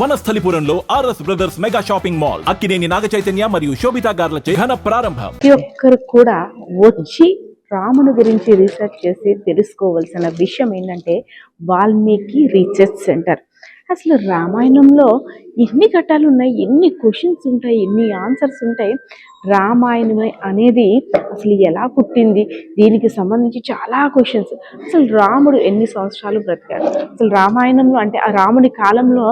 వనస్థలిపురంలో RS brothers mega shopping mall Akkineni Naga Chaitanya మరియు శోభితా గార్లచే ఘన ప్రారంభం. ప్రతి ఒక్కరు కూడా వచ్చి రాముని గురించి రీసెర్చ్ చేసి తెలుసుకోవాల్సిన విషయం ఏంటంటే వాల్మీకి రీసెర్చ్ సెంటర్. అసలు రామాయణంలో ఎన్ని ఘట్టాలు ఉన్నాయి, ఎన్ని క్వశ్చన్స్ ఉంటాయి, ఎన్ని ఆన్సర్స్ ఉంటాయి. రామాయణం అనేది అసలు ఎలా పుట్టింది, దీనికి సంబంధించి చాలా క్వశ్చన్స్. అసలు రాముడు ఎన్ని సంవత్సరాలు బ్రతికాడు, అసలు రామాయణంలో అంటే ఆ రాముడి కాలంలో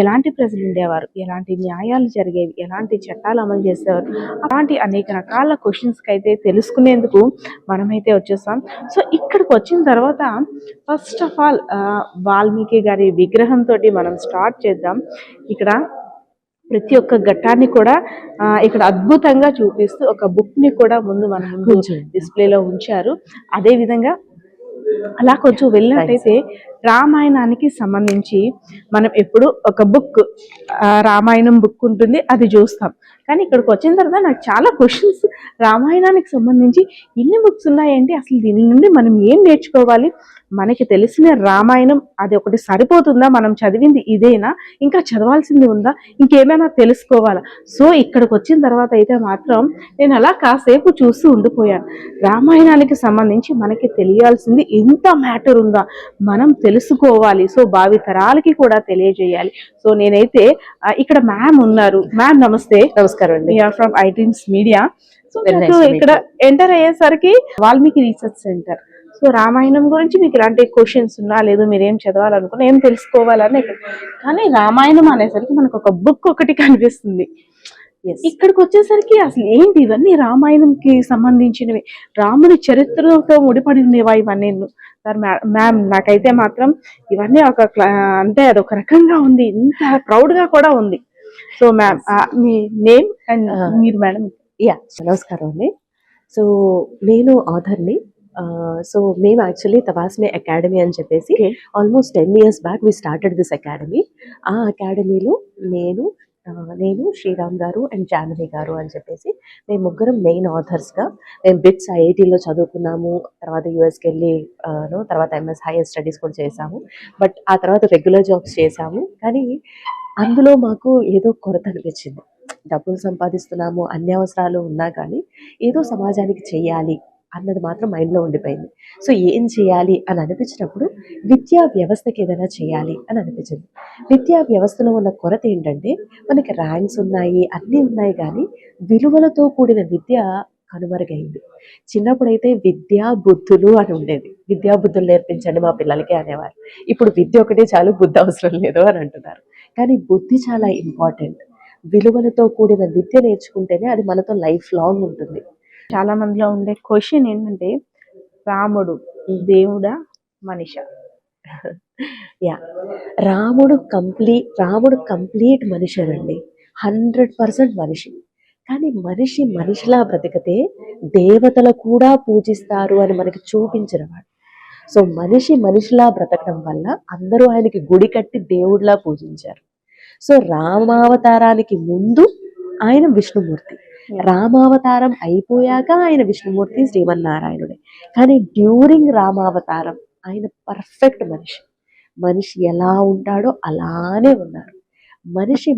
ఎలాంటి ప్రజలు ఉండేవారు, ఎలాంటి న్యాయాలు జరిగేవి, ఎలాంటి చట్టాలు అమలు చేసేవారు, అలాంటి అనేక రకాల క్వశ్చన్స్కి అయితే తెలుసుకునేందుకు మనమైతే వచ్చేసాం. సో ఇక్కడికి వచ్చిన తర్వాత ఫస్ట్ ఆఫ్ ఆల్ వాల్మీకి గారి విగ్రహంతో మనం స్టార్ట్ చేద్దాం. ఇక్కడ ప్రతి ఒక్క ఘట్టాన్ని కూడా ఇక్కడ అద్భుతంగా చూపిస్తూ ఒక బుక్ని కూడా ముందు మన ముందు డిస్ప్లేలో ఉంచారు. అదే విధంగా అలా కొంచెం వెళ్ళినట్టయితే రామాయణానికి సంబంధించి మనం ఎప్పుడు ఒక బుక్ రామాయణం బుక్ ఉంటుంది, అది చూస్తాం. కానీ ఇక్కడికి వచ్చిన తర్వాత నాకు చాలా క్వశ్చన్స్, రామాయణానికి సంబంధించి ఇన్ని బుక్స్ ఉన్నాయంటే అసలు దీని నుండి మనం ఏం నేర్చుకోవాలి, మనకి తెలిసిన రామాయణం అది ఒకటి సరిపోతుందా, మనం చదివింది ఇదేనా, ఇంకా చదవాల్సింది ఉందా, ఇంకేమైనా తెలుసుకోవాలా. సో ఇక్కడికి వచ్చిన తర్వాత అయితే మాత్రం నేను అలా కాసేపు చూస్తూ ఉండిపోయాను. రామాయణానికి సంబంధించి మనకి తెలియాల్సింది ఎంత మ్యాటర్ ఉందా మనం తెలుసుకోవాలి. సో భావి తరాలకి కూడా తెలియజేయాలి. సో నేనైతే ఇక్కడ మ్యామ్ ఉన్నారు. మ్యామ్ నమస్తే. నమస్కారం అండి. From iDreams media. సో ఇక్కడ ఎంటర్ అయ్యేసరికి Valmiki research centre. So Ramayanam గురించి మీకు ఇలాంటి క్వశ్చన్స్ ఉన్నా, లేదు మీరు ఏం చదవాలనుకున్నా, ఏం తెలుసుకోవాలని కానీ రామాయణం అనేసరికి మనకు ఒక బుక్ ఒకటి కనిపిస్తుంది. ఇక్కడికి వచ్చేసరికి అసలు ఏంటి ఇవన్నీ రామాయణంకి సంబంధించినవి, రాముడి చరిత్రతో ముడిపడి ఉండేవా ఇవన్నీ. సార్ మ్యామ్ నాకైతే మాత్రం ఇవన్నీ అంటే అదొక రకంగా ఉంది, ఇంత ప్రౌడ్ గా కూడా ఉంది. సో మ్యామ్ మీ నేమ్ అండ్ మీరు మేడం. నమస్కారం అండి. సో నేను ఆథర్ని. సో మేము యాక్చువల్లీ తవాస్మే అకాడమీ అని చెప్పేసి almost 10 years back we started this academy. ఆ అకాడమీలో నేను శ్రీరామ్ గారు అండ్ జానవి గారు అని చెప్పేసి మేము ముగ్గురం మెయిన్ ఆథర్స్గా. మేము బిట్స్ ఐఐటీలో చదువుకున్నాము, తర్వాత యూఎస్కి వెళ్ళి తర్వాత ఎంఎస్ హైయర్ స్టడీస్ కూడా చేసాము. బట్ ఆ తర్వాత రెగ్యులర్ జాబ్స్ చేసాము. కానీ అందులో మాకు ఏదో కొరత అనిపించింది. డబ్బులు సంపాదిస్తున్నాము, అన్ని అవసరాలు ఉన్నా కానీ ఏదో సమాజానికి చెయ్యాలి అన్నది మాత్రం మైండ్లో ఉండిపోయింది. సో ఏం చేయాలి అని అనిపించినప్పుడు విద్యా వ్యవస్థకి ఏదైనా చేయాలి అని అనిపించింది. విద్యా వ్యవస్థలో ఉన్న కొరత ఏంటంటే మనకి ర్యాంక్స్ ఉన్నాయి, అన్నీ ఉన్నాయి, కానీ విలువలతో కూడిన విద్య కనుమరుగైంది. చిన్నప్పుడైతే విద్యా బుద్ధులు అని ఉండేది. విద్యా బుద్ధులు నేర్పించండి మా పిల్లలకి అనేవారు. ఇప్పుడు విద్య ఒకటే చాలు, బుద్ధి అవసరం లేదు అని అంటున్నారు. కానీ బుద్ధి చాలా ఇంపార్టెంట్. విలువలతో కూడిన విద్య నేర్చుకుంటేనే అది మనతో లైఫ్ లాంగ్ ఉంటుంది. చాలా మందిలో ఉండే క్వశ్చన్ ఏంటంటే రాముడు దేవుడా మనిషా? రాముడు కంప్లీట్ మనిషేనండి, 100% మనిషి. కానీ మనిషిలా బ్రతికితే దేవతలు కూడా పూజిస్తారు అని మనకి చూపించినవాడు. సో మనిషిలా బ్రతకడం వల్ల అందరూ ఆయనకి గుడి కట్టి దేవుడిలా పూజించారు. సో రామావతారానికి ముందు ఆయన విష్ణుమూర్తి, రామావతారం అయిపోయాక ఆయన విష్ణుమూర్తి శ్రీమన్నారాయణుడే. కానీ డ్యూరింగ్ రామావతారం ఆయన పర్ఫెక్ట్ మనిషి ఎలా ఉంటాడో అలానే ఉన్నారు.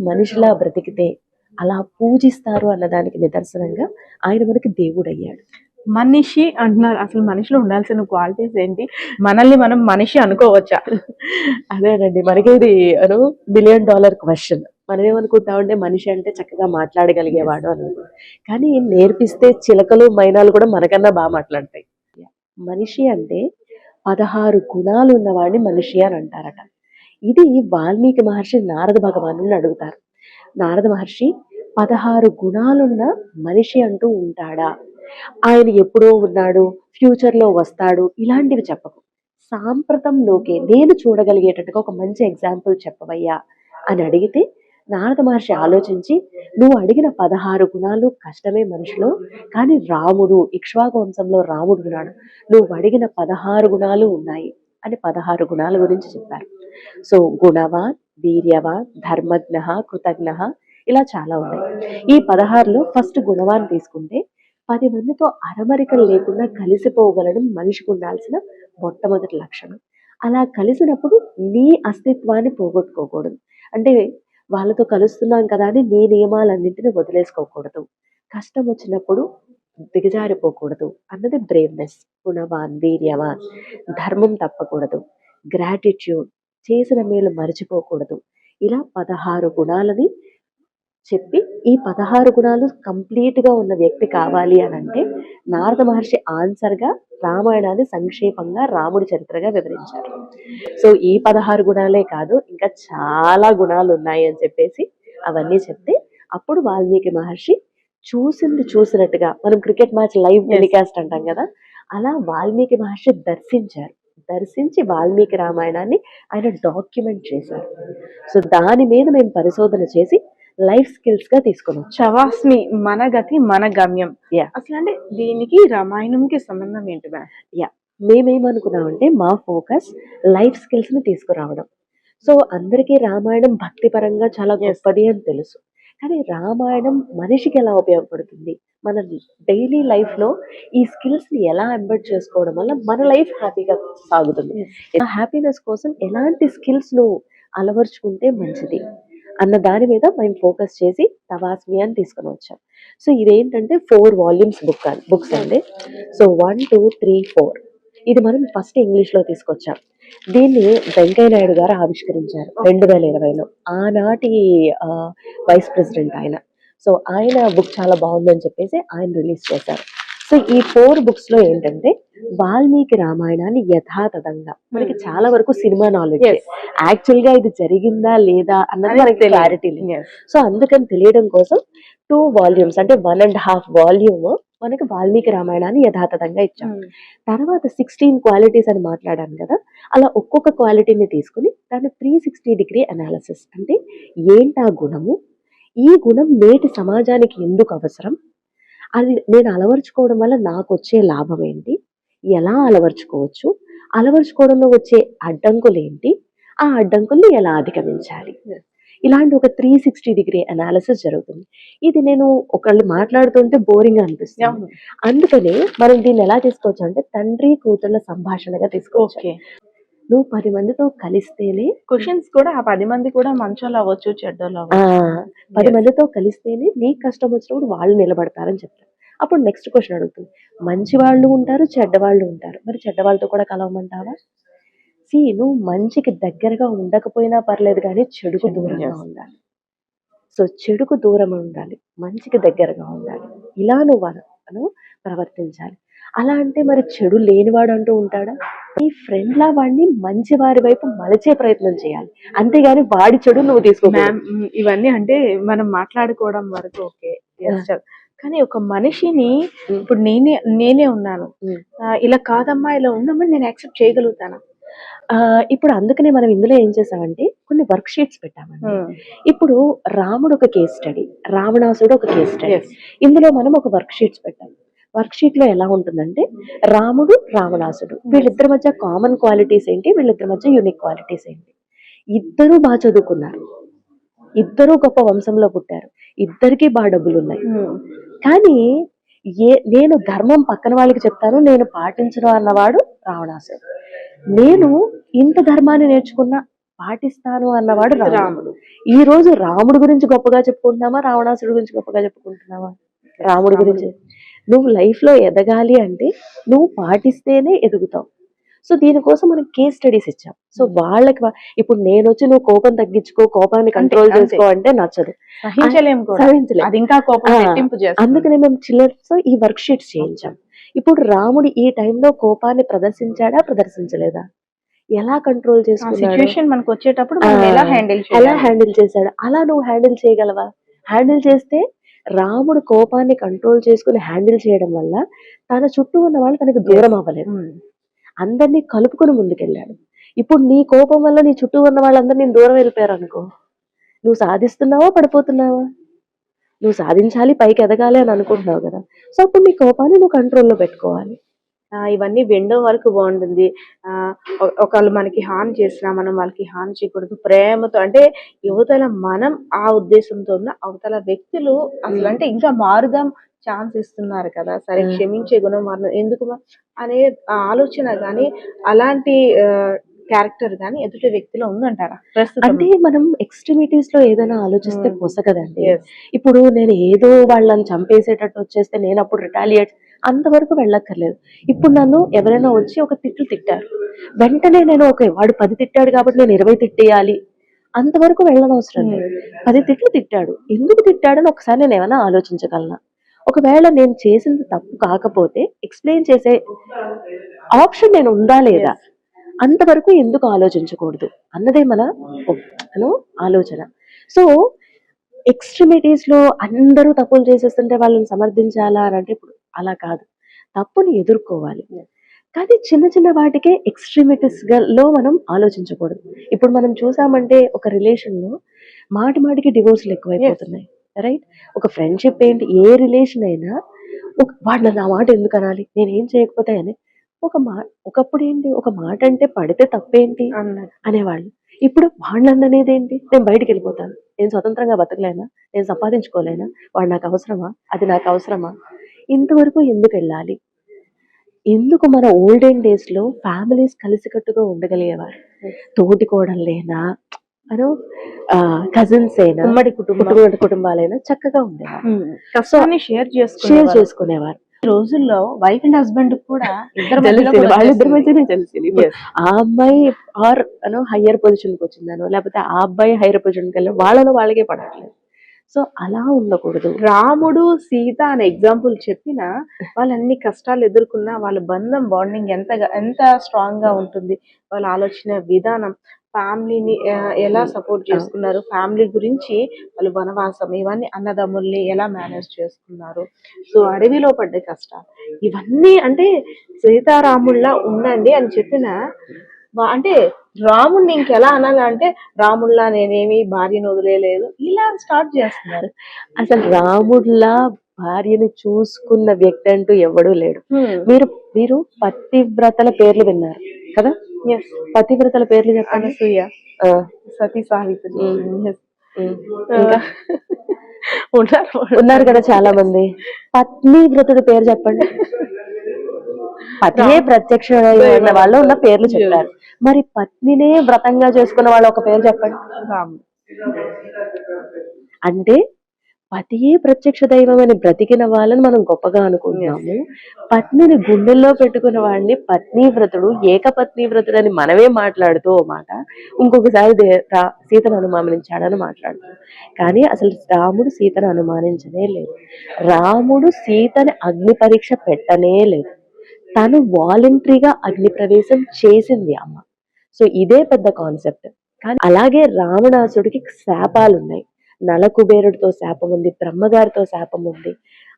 మనిషిలా బ్రతికితే అలా పూజిస్తారు అన్నదానికి నిదర్శనంగా ఆయన మనకి దేవుడు అయ్యాడు. మనిషి అంటున్నారు, అసలు మనిషిలో ఉండాల్సిన క్వాలిటీస్ ఏంటి, మనల్ని మనం మనిషి అనుకోవచ్చా? అదేనండి, మనకి ఇది $1 billion క్వశ్చన్. మనం ఏమనుకుంటామంటే మనిషి అంటే చక్కగా మాట్లాడగలిగేవాడు అని. కానీ నేర్పిస్తే చిలకలు మైనాలు కూడా మనకన్నా బాగా మాట్లాడతాయి. మనిషి అంటే 16 గుణాలు ఉన్నవాడిని మనిషి అని అంటారట. ఇది వాల్మీకి మహర్షి నారద భగవాను అడుగుతారు. నారద మహర్షి 16 గుణాలున్న మనిషి అంటూ ఉంటాడా, ఆయన ఎప్పుడో ఉన్నాడు, ఫ్యూచర్లో వస్తాడు, ఇలాంటివి చెప్పకు. సాంప్రతంలోకే నేను చూడగలిగేటట్టుగా ఒక మంచి ఎగ్జాంపుల్ చెప్పవయ్యా అని అడిగితే నారద మహర్షి ఆలోచించి, నువ్వు అడిగిన 16 గుణాలు కష్టమే మనిషిలో, కానీ రాముడు, ఇక్ష్వాకు వంశంలో రాముడు ఉన్నాడు, నువ్వు అడిగిన 16 గుణాలు ఉన్నాయి అని 16 గుణాల గురించి చెప్పారు. సో గుణవాన్, వీర్యవాన్, ధర్మజ్ఞ, కృతజ్ఞ, ఇలా చాలా ఉన్నాయి. ఈ 16లో ఫస్ట్ గుణవాన్ తీసుకుంటే 10 మందితో అరమరికలు లేకుండా కలిసిపోగలడం మనిషికి ఉండాల్సిన మొట్టమొదటి లక్షణం. అలా కలిసినప్పుడు నీ అస్తిత్వాన్ని పోగొట్టుకోకూడదు. అంటే వాళ్ళతో కలుస్తున్నాం కదా అని నీ నియమాలన్నింటినీ వదిలేసుకోకూడదు. కష్టం వచ్చినప్పుడు దిగజారిపోకూడదు అన్నది బ్రేవ్‌నెస్. గుణవాన్, వీర్యవాన్, ధర్మం తప్పకూడదు, గ్రాటిట్యూడ్, చేసిన మేలు మరిచిపోకూడదు. ఇలా 16 గుణాలని చెప్పి ఈ 16 గుణాలు కంప్లీట్‌గా ఉన్న వ్యక్తి కావాలి అనంటే నారద మహర్షి ఆన్సర్‌గా రామాయణాన్ని సంక్షేపంగా రాముడి చరిత్రగా వివరించారు. సో ఈ 16 గుణాలే కాదు ఇంకా చాలా గుణాలు ఉన్నాయి అని చెప్పేసి అవన్నీ చెప్తే అప్పుడు వాల్మీకి మహర్షి చూసింది చూసినట్టుగా మనం క్రికెట్ మ్యాచ్ లైవ్ టెలికాస్ట్ అంటాం కదా, అలా వాల్మీకి మహర్షి దర్శించారు. దర్శించి వాల్మీకి రామాయణాన్ని ఆయన డాక్యుమెంట్ చేశారు. సో దాని మీద మేము పరిశోధన చేసి లైఫ్ స్కిల్స్ గా తీసుకున్నాం. శవాస్మి మన గతి మన గమ్యం. యా అసలు అంటే దీనికి రామాయణంకి సంబంధం ఏంటి మ్యామ్? యా మేమేమనుకున్నామంటే మా ఫోకస్ లైఫ్ స్కిల్స్ ని తీసుకురావడం. సో అందరికీ రామాయణం భక్తి పరంగా చాలా గొప్పది అని తెలుసు, కానీ రామాయణం మనిషికి ఎలా ఉపయోగపడుతుంది, మన డైలీ లైఫ్ లో ఈ స్కిల్స్ ని ఎలా ఎంబెడ్ చేసుకోవడం వల్ల మన లైఫ్ హ్యాపీగా సాగుతుంది, ఆ హ్యాపీనెస్ కోసం ఎలాంటి స్కిల్స్ నువ్వు అలవర్చుకుంటే మంచిది అన్న దాని మీద మేము ఫోకస్ చేసి తవాస్మి అని తీసుకొని వచ్చాం. సో ఇదేంటంటే 4 వాల్యూమ్స్ బుక్స్ అండి. సో 1, 2, 3, 4 ఇది మనం ఫస్ట్ ఇంగ్లీష్ లో తీసుకొచ్చాం. దీన్ని వెంకయ్య నాయుడు గారు ఆవిష్కరించారు 2020లో. ఆనాటి వైస్ ప్రెసిడెంట్ ఆయన. సో ఆయన బుక్ చాలా బాగుందని చెప్పేసి ఆయన రిలీజ్ చేశారు. సో ఈ 4 బుక్స్ లో ఏంటంటే వాల్మీకి రామాయణాన్ని యథాతథంగా మనకి చాలా వరకు సినిమా నాలెడ్జ్, యాక్చువల్ గా ఇది జరిగిందా లేదా అన్నది మనకి క్లారిటీ లేదు. సో అందుకని తెలియడం కోసం 2 వాల్యూమ్స్ అంటే 1.5 వాల్యూమ్ మనకి వాల్మీకి రామాయణాన్ని యథాతథంగా ఇచ్చాం. తర్వాత 16 క్వాలిటీస్ అని మాట్లాడాను కదా, అలా ఒక్కొక్క క్వాలిటీని తీసుకుని దాన్ని 360 అనాలిసిస్ అంటే ఏంటా గుణము, ఈ గుణం నేటి సమాజానికి ఎందుకు అవసరం, అది నేను అలవర్చుకోవడం వల్ల నాకు వచ్చే లాభం ఏంటి, ఎలా అలవర్చుకోవచ్చు, అలవర్చుకోవడంలో వచ్చే అడ్డంకులు ఏంటి, ఆ అడ్డంకుల్ని ఎలా అధిగమించాలి, ఇలాంటి ఒక 360 అనాలిసిస్ జరుగుతుంది. ఇది నేను ఒకళ్ళు మాట్లాడుతుంటే బోరింగ్ అనిపిస్తుంది, అందుకనే మనం దీన్ని ఎలా తీసుకోవచ్చు అంటే తండ్రి కూతుళ్ళ సంభాషణగా తీసుకోవచ్చు. నువ్వు 10 మందితో కలిస్తేనే క్వశ్చన్స్ కూడా ఆ 10 మంది కూడా మంచోళ్ళు అవ్వచ్చు, చెడ్డోళ్ళు అవ్వచ్చు. 10 మందితో కలిస్తేనే నీకు కష్టం వచ్చినప్పుడు వాళ్ళు నిలబడతారని చెప్తారు. అప్పుడు నెక్స్ట్ క్వశ్చన్ అడుగుతుంది, మంచి వాళ్ళు ఉంటారు, చెడ్డవాళ్ళు ఉంటారు, మరి చెడ్డవాళ్ళతో కూడా కలవమంటావా? నువ్వు మంచికి దగ్గరగా ఉండకపోయినా పర్లేదు కానీ చెడుకు దూరంగా ఉండాలి. సో చెడుకు దూరం ఉండాలి, మంచికి దగ్గరగా ఉండాలి, ఇలా నువ్వు ప్రవర్తించాలి. అలా అంటే మరి చెడు లేనివాడు అంటూ ఉంటాడా? నీ ఫ్రెండ్ లా వాడిని మంచి వారి వైపు మలచే ప్రయత్నం చేయాలి, అంతేగాని వాడి చెడు నువ్వు తీసుకో. ఇవన్నీ అంటే మనం మాట్లాడుకోవడం వరకు ఓకే, కానీ ఒక మనిషిని ఇప్పుడు నేనే ఉన్నాను, ఇలా కాదమ్మా ఇలా ఉన్నామని నేను యాక్సెప్ట్ చేయగలుగుతానా? ఇప్పుడు అందుకనే మనం ఇందులో ఏం చేసామంటే కొన్ని వర్క్ షీట్స్ పెట్టామండి. ఇప్పుడు రాముడు ఒక కేస్ స్టడీ, రావణాసుడు ఒక కేస్ స్టడీ. ఇందులో మనం ఒక వర్క్ షీట్స్ పెట్టాం. వర్క్ షీట్ లో ఎలా ఉంటుందంటే రాముడు, రావణాసుడు వీళ్ళిద్దరి మధ్య కామన్ క్వాలిటీస్ ఏంటి, వీళ్ళిద్దరి మధ్య యూనిక్ క్వాలిటీస్ ఏంటి. ఇద్దరూ బాగా చదువుకున్నారు, ఇద్దరూ గొప్ప వంశంలో పుట్టారు, ఇద్దరికి బాగా డబ్బులు ఉన్నాయి, కానీ నేను ధర్మం పక్కన వాళ్ళకి చెప్తాను, నేను పాటించను అన్నవాడు రావణాసుడు. నేను ఇంత ధర్మాన్ని నేర్చుకున్నా పాటిస్తాను అన్నవాడు రాముడు. ఈ రోజు రాముడు గురించి గొప్పగా చెప్పుకుంటున్నావా, రావణాసుడు గురించి గొప్పగా చెప్పుకుంటున్నావా? రాముడు గురించి. నువ్వు లైఫ్ లో ఎదగాలి అంటే నువ్వు పాటిస్తేనే ఎదుగుతావు. సో దీనికోసం మనం కేస్ స్టడీస్ ఇచ్చాం. సో వాళ్ళకి ఇప్పుడు నేను వచ్చి నువ్వు కోపం తగ్గించుకో, కోపాన్ని కంట్రోల్ చేసుకో అంటే నచ్చదు, సహించలేము. అందుకనే మేము చిల్లర్స్ ఈ వర్క్ షీట్స్ చేయించాం. ఇప్పుడు రాముడు ఈ టైంలో కోపాన్ని ప్రదర్శించాడా, ప్రదర్శించలేదా, ఎలా కంట్రోల్ చేసుకున్నాడు, మనకు వచ్చేటప్పుడు ఎలా హ్యాండిల్ చేశాడు, అలా నువ్వు హ్యాండిల్ చేయగలవా? హ్యాండిల్ చేస్తే రాముడు కోపాన్ని కంట్రోల్ చేసుకుని హ్యాండిల్ చేయడం వల్ల తన చుట్టూ ఉన్న వాళ్ళు తనకు దూరం అవ్వలేదు, అందరినీ కలుపుకొని ముందుకెళ్ళాడు. ఇప్పుడు నీ కోపం వల్ల నీ చుట్టూ ఉన్న వాళ్ళందరూ నేను దూరం వెళ్ళిపోయారు అనుకో, నువ్వు సాధిస్తున్నావా పడిపోతున్నావా? నువ్వు సాధించాలి, పైకి ఎదగాలి అని అనుకుంటున్నావు కదా, సో అప్పుడు నీ కోపాన్ని నువ్వు కంట్రోల్లో పెట్టుకోవాలి. ఇవన్నీ వినడం వరకు బాగుంటుంది. ఒకళ్ళు మనకి హాని చేసినా మనం వాళ్ళకి హాని చేయకూడదు, ప్రేమతో అంటే యువతల మనం ఆ ఉద్దేశంతో ఉన్న అవతల వ్యక్తులు అసలు అంటే ఇంకా మారుదాం ఛాన్స్ ఇస్తున్నారు కదా, సరే క్షమించే గుణం మారు ఎందుకు అనే ఆలోచన కానీ అలాంటి క్యారెక్టర్ గానీ ఎదుటి వ్యక్తిలో ఉందంటారా ప్రస్తుతం? అంటే మనం ఎక్స్ట్రీమిటీస్ లో ఏదైనా ఆలోచిస్తే పొసగదండి. Yes. ఇప్పుడు నేను ఏదో వాళ్ళని చంపేసేటట్టు వచ్చేస్తే నేను అప్పుడు రిటాలియేట్ అంతవరకు వెళ్ళక్కర్లేదు. ఇప్పుడు నన్ను ఎవరైనా వచ్చి ఒక తిట్లు తిట్టారు, వెంటనే నేను వాడు 10 తిట్టాడు కాబట్టి నేను 20 తిట్టేయాలి అంతవరకు వెళ్ళనవసరం లేదు. 10 తిట్లు తిట్టాడు, ఎందుకు తిట్టాడని ఒకసారి నేను ఏమైనా ఆలోచించగలనా? ఒకవేళ నేను చేసింది తప్పు కాకపోతే ఎక్స్ప్లెయిన్ చేసే ఆప్షన్ నేను ఉందా లేదా, అంతవరకు ఎందుకు ఆలోచించకూడదు అన్నదే మన ఆలోచన. సో ఎక్స్ట్రీమిటీస్ లో అందరూ తప్పులు చేసేస్తుంటే వాళ్ళని సమర్థించాలా అని అంటే ఇప్పుడు అలా కాదు, తప్పుని ఎదుర్కోవాలి. కానీ చిన్న చిన్న వాటికే ఎక్స్ట్రీమిటీస్ లో మనం ఆలోచించకూడదు. ఇప్పుడు మనం చూసామంటే ఒక రిలేషన్ లో మాటి మాటికి డివోర్స్లు ఎక్కువైపోతున్నాయి, రైట్? ఒక ఫ్రెండ్షిప్ ఏంటి, ఏ రిలేషన్ అయినా వాడు నన్ను ఆ మాట ఎందుకు అనాలి, నేనేం చేయకపోతే అని ఒకప్పుడు ఏంటి, ఒక మాట అంటే పడితే తప్పేంటి అనేవాళ్ళు. ఇప్పుడు వాళ్ళని అనేది ఏంటి, నేను బయటికి వెళ్ళిపోతాను, నేను స్వతంత్రంగా బతకలేనా, నేను సంపాదించుకోలేనా, వాడు నాకు అవసరమా, అది నాకు అవసరమా, ఇంతవరకు ఎందుకు వెళ్ళాలి? ఎందుకు మన ఓల్డెన్ డేస్ లో ఫ్యామిలీస్ కలిసికట్టుగా ఉండగలిగేవారు, తోటి కోడళ్ళైనా కజిన్స్ అయినా ఉమ్మడి కుటుంబాలైనా చక్కగా ఉండేవారు, కష్టాన్ని షేర్ షేర్ చేసుకునేవారు. ఈ రోజుల్లో వైఫ్ అండ్ హస్బెండ్ కూడా వాళ్ళిద్దరి మధ్యనే తెలిసింది. ఆ అమ్మాయి హయ్యర్ పొజిషన్ కి వచ్చిందనో, లేకపోతే ఆ అబ్బాయి హైయర్ పొజిషన్ కి వెళ్ళి వాళ్ళలో వాళ్ళకే పడట్లేదు. సో అలా ఉండకూడదు. రాముడు సీత అనే ఎగ్జాంపుల్ చెప్పిన వాళ్ళు అన్ని కష్టాలు ఎదుర్కొన్నా వాళ్ళ బాండింగ్ ఎంత స్ట్రాంగ్ గా ఉంటుంది, వాళ్ళ ఆలోచన విధానం, ఫ్యామిలీని ఎలా సపోర్ట్ చేసుకున్నారు, ఫ్యామిలీ గురించి వాళ్ళు వనవాసం ఇవన్నీ అన్నదమ్ముల్ని ఎలా మేనేజ్ చేసుకున్నారు, సో అడవిలో పడ్డ కష్టాలు ఇవన్నీ అంటే సీతారాముల్లా ఉండండి అని చెప్పిన అంటే రాముడిని ఇంకెలా అనాలంటే రాముడిలా నేనేమి భార్యను వదిలేదు ఇలా స్టార్ట్ చేస్తున్నారు. అసలు రాముడిలా భార్యను చూసుకున్న వ్యక్తి అంటూ ఎవడూ లేడు. మీరు పతివ్రతల పేర్లు విన్నారు కదా? పతివ్రతల పేర్లు చెప్పండి. అనసూయ, సతీ సావిత్రి, ఉన్నారు కదా చాలా మంది. పత్ని వ్రతుడి పేరు చెప్పండి. పతియే ప్రత్యక్షమైన వాళ్ళు ఉన్న పేర్లు చెప్పారు, మరి పత్నినే వ్రతంగా చేసుకున్న వాళ్ళు ఒక పేరు చెప్పండి. అంటే పతియే ప్రత్యక్ష దైవం అని బ్రతికిన వాళ్ళని మనం గొప్పగా అనుకుంటున్నాము, పత్నిని గుండెల్లో పెట్టుకున్న వాడిని పత్ని వ్రతుడు, ఏకపత్ని వ్రతుడు అని మనమే మాట్లాడుతూ ఓ మాట, ఇంకొకసారి సీతను అనుమానించాడని మాట్లాడుతాం. కానీ అసలు రాముడు సీతను అనుమానించనే లేదు, రాముడు సీతని అగ్ని పరీక్ష పెట్టనే లేదు, తను వాలంటరీగా అగ్ని ప్రవేశం చేసింది అమ్మ. సో ఇదే పెద్ద కాన్సెప్ట్. కానీ అలాగే రావణాసుడికి శాపాలు ఉన్నాయి, నలకుబేరుడితో శాపం ఉంది, బ్రహ్మగారితో శాపం ఉంది.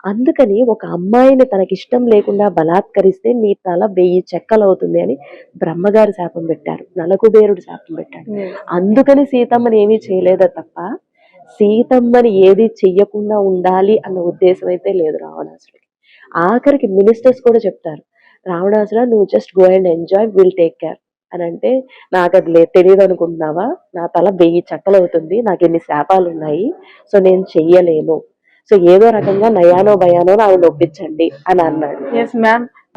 అందుకని ఒక అమ్మాయిని తనకిష్టం లేకుండా బలాత్కరిస్తే నీ తల 1000 చెక్కలు అవుతుంది అని బ్రహ్మగారు శాపం పెట్టారు, నలకుబేరుడు శాపం పెట్టాడు. అందుకని సీతమ్మని ఏమీ చేయలేదా తప్ప సీతమ్మని ఏది చెయ్యకుండా ఉండాలి అన్న ఉద్దేశం అయితే లేదు రావణాసుడికి. ఆఖరికి మినిస్టర్స్ కూడా చెప్తారు, రావణాసుర నువ్వు just go and enjoy, will take care అని. అంటే నాకు అది తెలియదు అనుకుంటున్నావా, నా తల 1000 చెక్కలు అవుతుంది, నాకు ఎన్ని శాపాలు ఉన్నాయి, సో నేను చెయ్యలేను, సో ఏదో రకంగా నయానో భయానో ఆవిడ ఒప్పించండి అని అన్నాడు.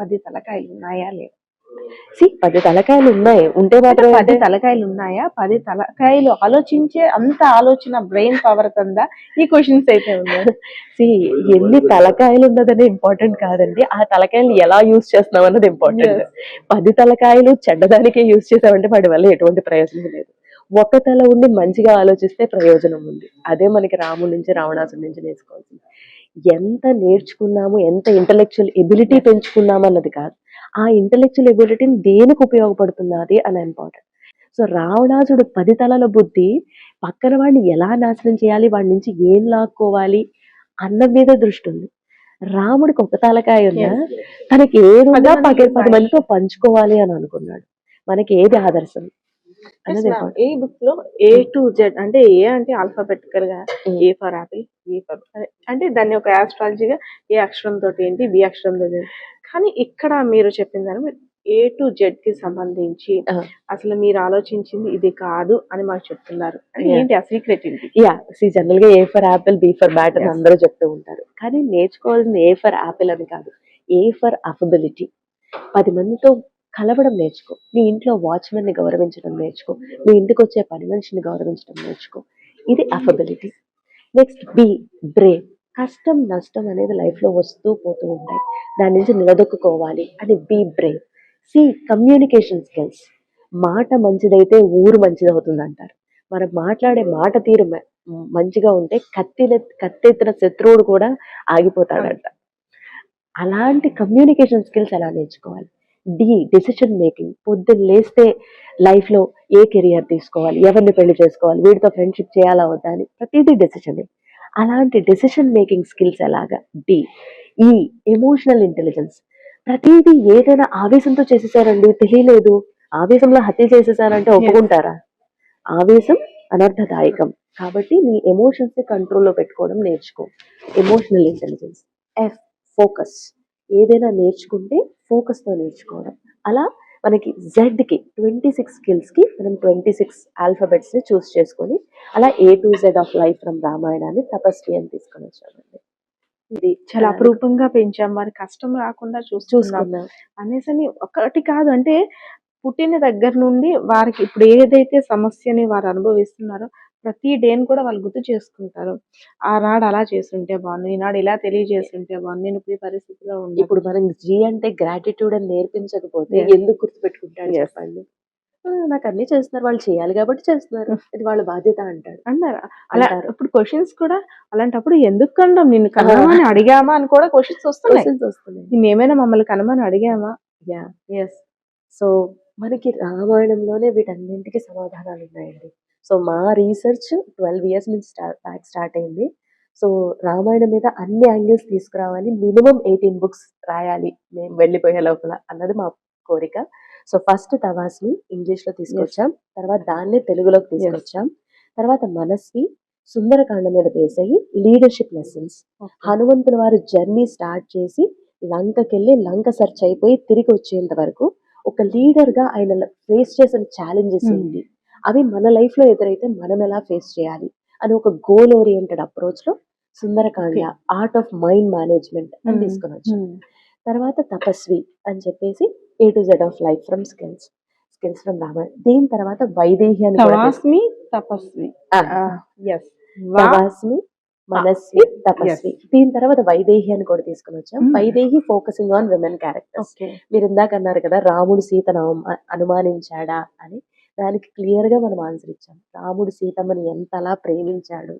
10 తలకాయలు ఉన్నాయా లేవు? 10 తలకాయలు ఉన్నాయి, ఉంటే మాత్రం 10 తలకాయలు ఉన్నాయా, 10 తలకాయలు ఆలోచించే అంత ఆలోచన బ్రెయిన్ పవర్ కింద ఈ క్వశ్చన్స్ అయితే ఉన్నాయి. ఎన్ని తలకాయలు ఉన్నదని ఇంపార్టెంట్ కాదండి, ఆ తలకాయలు ఎలా యూజ్ చేస్తున్నాం అన్నది ఇంపార్టెంట్. 10 తలకాయలు చెడ్డదానికే యూజ్ చేసామంటే వాటి వల్ల ఎటువంటి ప్రయోజనం లేదు. ఒక తల ఉండి మంచిగా ఆలోచిస్తే ప్రయోజనం ఉంది. అదే మనకి రాముడి నుంచి రావణాసుడి నుంచి నేర్చుకోవాల్సింది. ఎంత నేర్చుకున్నాము, ఎంత ఇంటలెక్చువల్ ఎబిలిటీ పెంచుకున్నాము అన్నది కాదు, ఆ ఇంటలెక్చువల్ ఎబిలిటీని దేనికి ఉపయోగపడుతున్నది అని ఇంపార్టెంట్. సో రావణాసుడు 10 తలల బుద్ధి పక్కన వాడిని ఎలా నాశనం చేయాలి, వాడి నుంచి ఏం లాక్కోవాలి అన్న మీద దృష్టి ఉంది. రాముడికి ఒక తలకాయ ఉన్నా తనకి ఏది ఉన్నా 10 మందితో పంచుకోవాలి అని అనుకున్నాడు. మనకి ఏది ఆదర్శం అనేది ఈ బుక్ లో A to Z అంటే ఏ అంటే ఆల్ఫాబెటికల్ గా A for apple, B for అంటే దాన్ని ఒక ఆస్ట్రాలజీగా ఏ అక్షరం తోటి ఏంటి, బి అక్షరం తోటి, కానీ ఇక్కడ మీరు చెప్పిన దాన్ని A to Z కి సంబంధించి అసలు మీరు ఆలోచించింది ఇది కాదు అని మాకు చెప్తున్నారు. ఏంటి ఆ సీక్రెట్ ఏంటి? జనరల్ గా A for apple, B for bat అని అందరూ చెప్తూ ఉంటారు, కానీ నేర్చుకోవాల్సింది ఏ ఫర్ యాపిల్ అని కాదు, ఏ ఫర్ అఫబిలిటీ. 10 మందితో కలవడం నేర్చుకో, నీ ఇంట్లో వాచ్మెన్ని గౌరవించడం నేర్చుకో, మీ ఇంటికి వచ్చే పని మనిషిని గౌరవించడం నేర్చుకో. ఇది అఫబిలిటీ. Next B Brave. కష్టం నష్టం అనేది లైఫ్లో వస్తూ పోతూ ఉంటాయి, దాని నుంచి నిలదొక్కుకోవాలి అని B brave. C communication skills. మాట మంచిదైతే ఊరు మంచిదవుతుంది అంటారు. మనం మాట్లాడే మాట తీరు మంచిగా ఉంటే కత్తెత్తిన శత్రువుడు కూడా ఆగిపోతాడంట. అలాంటి కమ్యూనికేషన్ స్కిల్స్ ఎలా నేర్చుకోవాలి. D decision making. పొద్దున్న లేస్తే లైఫ్లో ఏ కెరియర్ తీసుకోవాలి, ఎవరిని పెళ్లి చేసుకోవాలి, వీడితో ఫ్రెండ్షిప్ చేయాలా వద్దా అని ప్రతిదీ డెసిషన్. అలాంటి డెసిషన్ మేకింగ్ స్కిల్స్ ఎలాగా. డి ఈ ఎమోషనల్ ఇంటెలిజెన్స్. ప్రతిదీ ఏదైనా ఆవేశంతో చేసేసారండి, తెలియలేదు, ఆవేశంలో హత్య చేసేసారంటే ఒప్పుకుంటారా? ఆవేశం అనర్థదాయకం. కాబట్టి నీ ఎమోషన్స్ ని కంట్రోల్లో పెట్టుకోవడం నేర్చుకో. Emotional intelligence. F focus. ఏదైనా నేర్చుకుంటే ఫోకస్ తో నేర్చుకోవడం. అలా మనకి జెడ్కి 26 స్కిల్స్కి మనం 26 ఆల్ఫాబెట్స్ ని చూస్ చేసుకొని అలా A to Z of life from రామాయణాన్ని తపస్వి అని తీసుకొని వచ్చామండి. ఇది చాలా అపురూపంగా పెంచాం, వారి కష్టం రాకుండా చూసుకున్నాం చూసుకున్నాం. అనేసి ఒకటి కాదు అంటే పుట్టిన దగ్గర నుండి వారికి ఇప్పుడు ఏదైతే సమస్యని వారు అనుభవిస్తున్నారో ప్రతి డేని కూడా వాళ్ళు గుర్తు చేసుకుంటారు. ఆనాడు అలా చేస్తుంటే బాగుంది, ఈనాడు ఇలా తెలియజేస్తుంటే బాగుంది, నేను ఇప్పుడు ఈ పరిస్థితిలో ఉండి ఇప్పుడు మనం జీ అంటే గ్రాటిట్యూడ్ అని నేర్పించకపోతే Yes. ఎందుకు గుర్తుపెట్టుకుంటాడు Yes. చెప్పండి. నాకు అన్ని చేస్తున్నారు, వాళ్ళు చేయాలి కాబట్టి చేస్తున్నారు, ఇది వాళ్ళ బాధ్యత అంటాడు. అన్నారు. అలా అంటారు. ఇప్పుడు క్వశ్చన్స్ కూడా అలాంటప్పుడు ఎందుకు కన్నాం, నిన్ను కనమని అడిగామా అని కూడా క్వశ్చన్స్ వస్తున్నాయి. Questions వస్తున్నాయి. నిన్నేమైనా మమ్మల్ని కనమని అడిగామా? Yeah yes. సో మనకి రామాయణంలోనే వీటన్నింటికి సమాధానాలు ఉన్నాయండి. సో మా రీసెర్చ్ 12 years నుంచి బ్యాక్ స్టార్ట్ అయింది. సో రామాయణం మీద అన్ని యాంగిల్స్ తీసుకురావాలి, మినిమం 18 books రాయాలి మేము వెళ్ళిపోయే లోపల అన్నది మా కోరిక. సో ఫస్ట్ తవాస్ని ఇంగ్లీష్లో తీసుకొచ్చాం, తర్వాత దాన్ని తెలుగులోకి తీసుకొచ్చాం, తర్వాత మనస్వి సుందరకాండ మీద బేస్ అయ్యి లీడర్షిప్ లెసన్స్. హనుమంతుల వారు జర్నీ స్టార్ట్ చేసి లంకకెళ్ళి లంక సెర్చ్ అయిపోయి తిరిగి వచ్చేంత వరకు ఒక లీడర్ గా ఆయన ఫేస్ చేసిన ఛాలెంజెస్ ఏంటి, అవి మన లైఫ్ లో ఎదురైతే మనం ఎలా ఫేస్ చేయాలి అని ఒక గోల్ ఓరియంటెడ్ అప్రోచ్ లో Sundarakanda art of mind management అని తీసుకొని వచ్చాం. తర్వాత తపస్వి అని చెప్పేసి A to Z of life from skills from Ramayana. దీని తర్వాత వైదేహి అని కూడా తవాస్మి తపస్వి. Yes. తవాస్మి మనస్వి తపస్వి. దీని తర్వాత వైదేహి అని కూడా తీసుకుని వచ్చాం. Vaidehi focusing on women characters. మీరు ఇందాక అన్నారు కదా రాముడు సీతను అనుమానించాడా అని, దానికి క్లియర్ గా మనం ఆన్సర్ ఇచ్చాం. రాముడు సీతమ్మని ఎంతలా ప్రేమించాడు.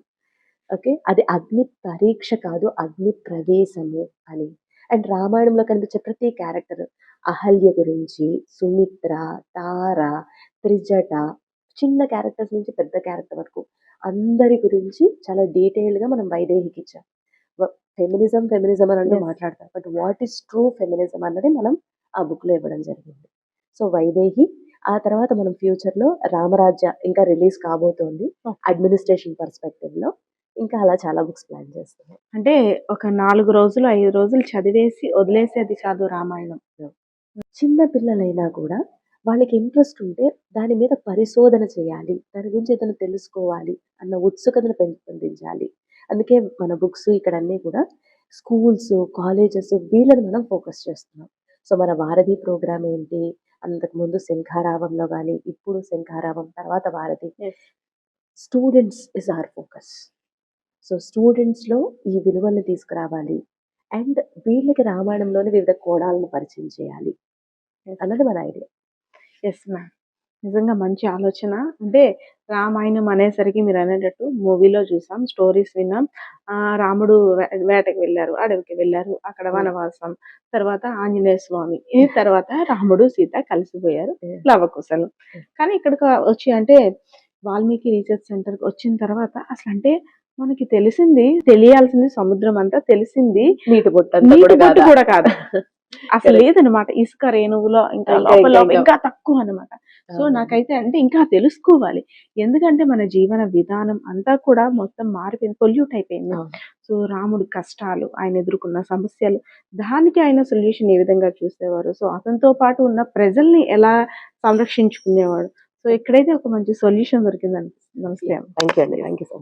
ఓకే, అది అగ్ని పరీక్ష కాదు, అగ్ని ప్రవేశము అని. అండ్ రామాయణంలో కనిపించే ప్రతి క్యారెక్టర్, అహల్య గురించి, సుమిత్ర, తార, త్రిజట, చిన్న క్యారెక్టర్స్ నుంచి పెద్ద క్యారెక్టర్ వరకు అందరి గురించి చాలా డీటెయిల్డ్ గా మనం వైదేహికి ఇచ్చాం. ఫెమినిజం అని అంటూ మాట్లాడతాం, but what is true feminism అన్నది మనం ఆ బుక్ లో ఇవ్వడం జరిగింది. సో వైదేహి. ఆ తర్వాత మనం ఫ్యూచర్ లో రామరాజ్య ఇంకా రిలీజ్ కాబోతోంది అడ్మినిస్ట్రేషన్ పర్స్పెక్టివ్ లో. ఇంకా అలా చాలా బుక్స్ ప్లాన్ చేస్తున్నాం. అంటే ఒక 4 రోజులు 5 రోజులు చదివేసి వదిలేసేది కాదు రామాయణం. చిన్న పిల్లలైనా కూడా వాళ్ళకి ఇంట్రెస్ట్ ఉంటే దాని మీద పరిశోధన చేయాలి, దాని గురించి ఏదైనా తెలుసుకోవాలి అన్న ఉత్సుకతను పెంపొందించాలి. అందుకే మన బుక్స్ ఇక్కడ అన్నీ కూడా స్కూల్స్, కాలేజెస్ వీళ్ళని మనం ఫోకస్ చేస్తున్నాం. సో మన వారధి ప్రోగ్రామ్ ఏంటి, అంతకుముందు శంఖారావంలో కానీ ఇప్పుడు శంఖారావం తర్వాత వారధి. Students is our focus. So స్టూడెంట్స్లో ఈ విలువలను తీసుకురావాలి అండ్ వీళ్ళకి రామాయణంలోని వివిధ కోణాలను పరిచయం చేయాలి అన్నది మన ఐడియా. ఎస్ మ్యామ్, నిజంగా మంచి ఆలోచన. అంటే రామాయణం అనేసరికి మీరు అనేటట్టు మూవీలో చూసాం, స్టోరీస్ విన్నాం. రాముడు వేటకి వెళ్ళారు, అడవికి వెళ్ళారు, అక్కడ వనవాసం, తర్వాత ఆంజనేయ స్వామి, ఈ తర్వాత రాముడు సీత కలిసిపోయారు, లవకుశలు. కానీ ఇక్కడికి వచ్చి అంటే వాల్మీకి రీసెర్చ్ సెంటర్కి వచ్చిన తర్వాత అసలు అంటే మనకి తెలియాల్సింది సముద్రం అంతా తెలిసింది, నీటి బొట్టు కూడా కాదు అసలు లేదనమాట. ఇసుక రేణువులో ఇంకా లోపల ఇంకా తక్కువ అనమాట. సో నాకైతే అంటే ఇంకా తెలుసుకోవాలి, ఎందుకంటే మన జీవన విధానం అంతా కూడా మొత్తం మారిపోయింది, పొల్యూట్ అయిపోయింది. సో రాముడి కష్టాలు, ఆయన ఎదుర్కొన్న సమస్యలు, దానికి ఆయన సొల్యూషన్ ఏ విధంగా చూసేవారు, సో అతనితో పాటు ఉన్న ప్రజల్ని ఎలా సంరక్షించుకునేవాడు. సో ఇక్కడైతే ఒక మంచి సొల్యూషన్ దొరికింది అనిపిస్తుంది. నమస్తే. థ్యాంక్ యూ అండి, థ్యాంక్ యూ సో మచ్.